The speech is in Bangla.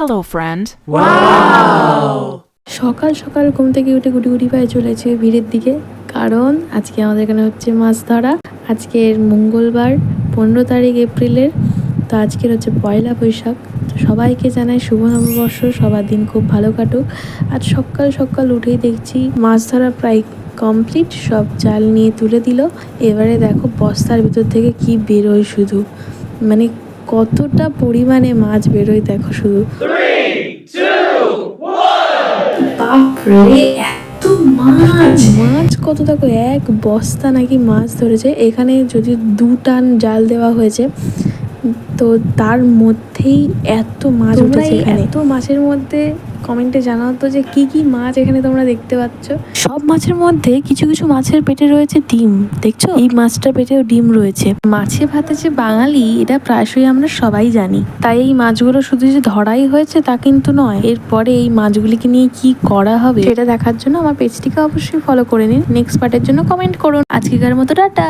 Hello, friend. সকাল সকাল ঘুম থেকে উঠে গুটি গুটি পায়ে চলেছে ভিড়ের দিকে, কারণ আজকে আমাদের এখানে হচ্ছে মাছ ধরা। আজকের মঙ্গলবার 15 তারিখ এপ্রিলের। তো আজকের হচ্ছে পয়লা বৈশাখ। তো সবাইকে জানাই শুভ নববর্ষ, সবার দিন খুব ভালো কাটুক। আজ সকাল সকাল উঠেই দেখছি মাছ ধরা প্রায় কমপ্লিট, সব জাল নিয়ে তুলে দিল। এবারে দেখো বস্তার ভিতর থেকে কি বেরোয়, শুধু মানে কতটা পরিমাণে মাছ বেরোয় দেখো শুধু। বাপরে এত মাছ! মাছ কত দেখো, এক বস্তা নাকি মাছ ধরেছে এখানে। যদি 2 টান জাল দেওয়া হয়েছে, তো তার মধ্যেই এত মাছ উঠেছে এখানে। এত মাছের মধ্যে কমেন্টে জানাও তো যে কি কি মাছ এখানে তোমরা দেখতে পাচ্ছ। সব মাছের মধ্যে কিছু কিছু মাছের পেটে রয়েছে ডিম, দেখছো? এই মাছটার পেটেও ডিম রয়েছে। মাছে ভাতে যে বাঙালি, এটা প্রায়শই আমরা সবাই জানি। তাই এই মাছগুলো শুধু যে ধরাই হয়েছে তা কিন্তু নয়, এরপরে এই মাছগুলিকে নিয়ে কি করা হবে সেটা দেখার জন্য আমার পেজটিকে অবশ্যই ফলো করে নিন। নেক্সট পার্টের জন্য কমেন্ট করুন। আজকেকার মতো টাটা।